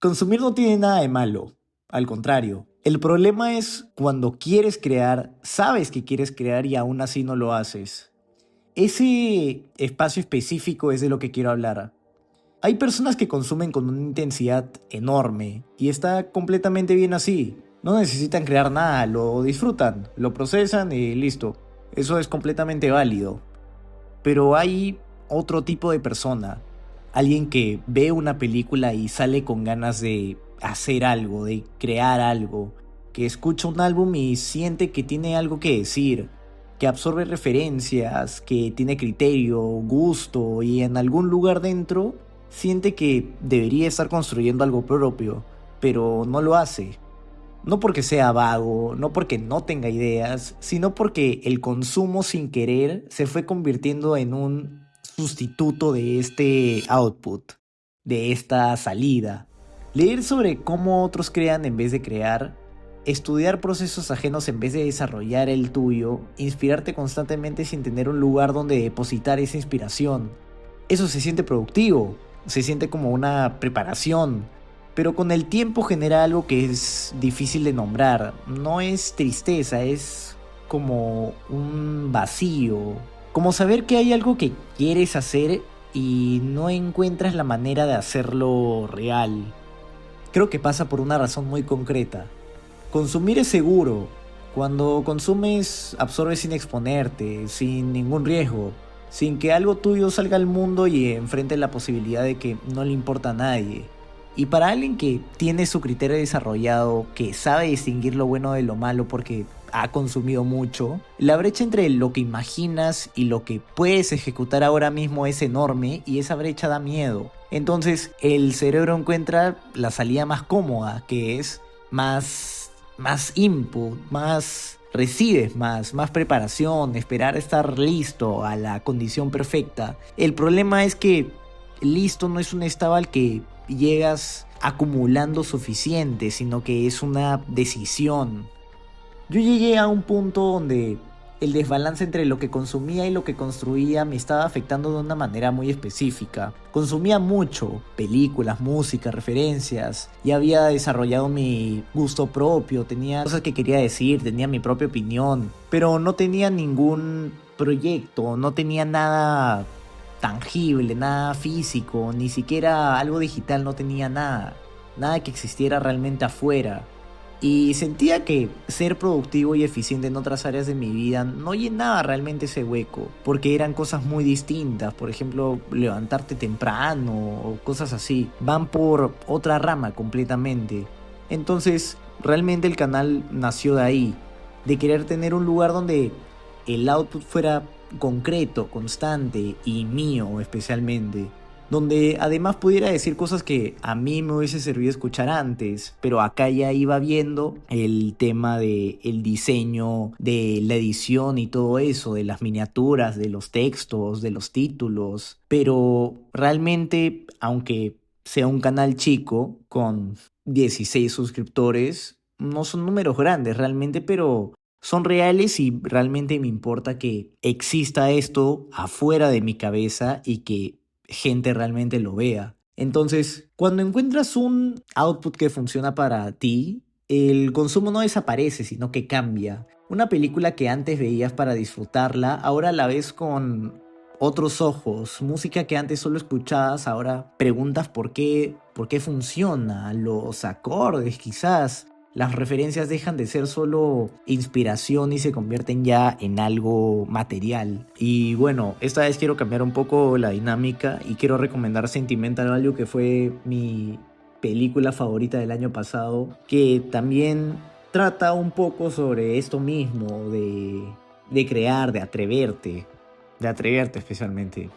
Consumir no tiene nada de malo, al contrario. El problema es cuando quieres crear, sabes que quieres crear y aún así no lo haces. Ese espacio específico es de lo que quiero hablar. Hay personas que consumen con una intensidad enorme y está completamente bien así. No necesitan crear nada, lo disfrutan, lo procesan y listo. Eso es completamente válido. Pero hay otro tipo de persona, alguien que ve una película y sale con ganas de hacer algo, de crear algo, que escucha un álbum y siente que tiene algo que decir, que absorbe referencias, que tiene criterio, gusto y en algún lugar dentro siente que debería estar construyendo algo propio, pero no lo hace. No porque sea vago, no porque no tenga ideas, sino porque el consumo sin querer se fue convirtiendo en un sustituto de este output, de esta salida. Leer sobre cómo otros crean en vez de crear, estudiar procesos ajenos en vez de desarrollar el tuyo, inspirarte constantemente sin tener un lugar donde depositar esa inspiración. Eso se siente productivo, se siente como una preparación, pero con el tiempo genera algo que es difícil de nombrar. No es tristeza, es como un vacío. Como saber que hay algo que quieres hacer y no encuentras la manera de hacerlo real. Creo que pasa por una razón muy concreta. Consumir es seguro. Cuando consumes, absorbes sin exponerte, sin ningún riesgo, sin que algo tuyo salga al mundo y enfrente la posibilidad de que no le importa a nadie. Y para alguien que tiene su criterio desarrollado, que sabe distinguir lo bueno de lo malo porque ha consumido mucho, la brecha entre lo que imaginas y lo que puedes ejecutar ahora mismo es enorme y esa brecha da miedo. Entonces el cerebro encuentra la salida más cómoda, que es más input, más recibes más preparación, esperar estar listo a la condición perfecta. El problema es que listo no es un estado al que llegas acumulando suficiente, sino que es una decisión. Yo llegué a un punto donde el desbalance entre lo que consumía y lo que construía me estaba afectando de una manera muy específica. Consumía mucho, películas, música, referencias, ya había desarrollado mi gusto propio, tenía cosas que quería decir, tenía mi propia opinión, pero no tenía ningún proyecto, no tenía nada tangible, nada físico, ni siquiera algo digital, no tenía nada, nada que existiera realmente afuera. Y sentía que ser productivo y eficiente en otras áreas de mi vida no llenaba realmente ese hueco, porque eran cosas muy distintas, por ejemplo, levantarte temprano o cosas así, van por otra rama completamente. Entonces, realmente el canal nació de ahí, de querer tener un lugar donde el output fuera concreto, constante y mío especialmente, donde además pudiera decir cosas que a mí me hubiese servido escuchar antes, pero acá ya iba viendo el tema de el diseño, de la edición y todo eso, de las miniaturas, de los textos, de los títulos, pero realmente, aunque sea un canal chico con 16 suscriptores, no son números grandes realmente, pero son reales y realmente me importa que exista esto afuera de mi cabeza y que gente realmente lo vea. Entonces, cuando encuentras un output que funciona para ti, el consumo no desaparece, sino que cambia. Una película que antes veías para disfrutarla, ahora la ves con otros ojos. Música que antes solo escuchabas, ahora preguntas por qué funciona, los acordes quizás. Las referencias dejan de ser solo inspiración y se convierten ya en algo material. Y bueno, esta vez quiero cambiar un poco la dinámica y quiero recomendar Sentimental Value, que fue mi película favorita del año pasado, que también trata un poco sobre esto mismo, de crear, de atreverte especialmente,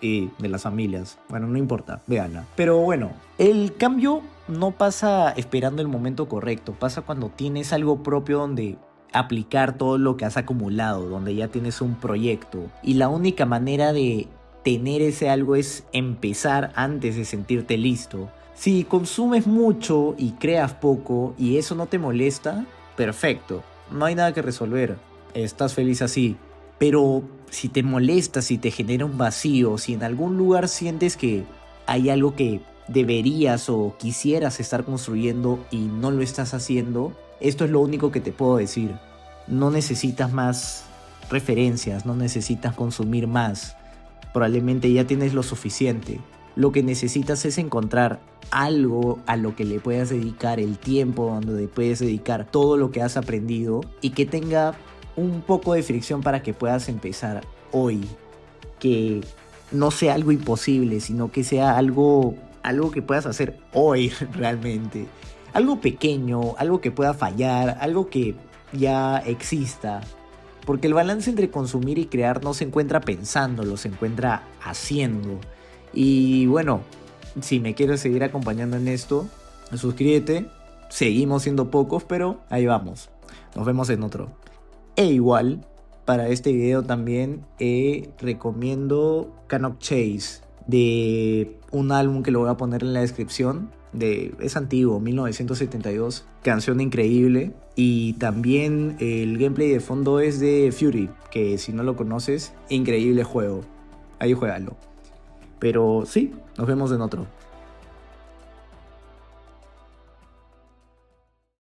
y de las familias. Bueno, no importa, véanla. Pero bueno, el cambio no pasa esperando el momento correcto, pasa cuando tienes algo propio donde aplicar todo lo que has acumulado, donde ya tienes un proyecto. Y la única manera de tener ese algo es empezar antes de sentirte listo. Si consumes mucho y creas poco y eso no te molesta, perfecto, no hay nada que resolver, estás feliz así. Pero si te molesta, si te genera un vacío, si en algún lugar sientes que hay algo que deberías o quisieras estar construyendo y no lo estás haciendo, esto es lo único que te puedo decir. No necesitas más referencias, no necesitas consumir más. Probablemente ya tienes lo suficiente. Lo que necesitas es encontrar algo a lo que le puedas dedicar el tiempo, donde le puedes dedicar todo lo que has aprendido y que tenga un poco de fricción para que puedas empezar hoy. Que no sea algo imposible, sino que sea algo que puedas hacer hoy realmente. Algo pequeño, algo que pueda fallar, algo que ya exista. Porque el balance entre consumir y crear no se encuentra pensándolo, se encuentra haciendo. Y bueno, si me quieres seguir acompañando en esto, suscríbete. Seguimos siendo pocos, pero ahí vamos. Nos vemos en otro. E igual, para este video también recomiendo Cannock Chase, de un álbum que lo voy a poner en la descripción. Es antiguo, 1972, canción increíble. Y también el gameplay de fondo es de Fury, que si no lo conoces, increíble juego. Ahí juégalo. Pero sí, nos vemos en otro.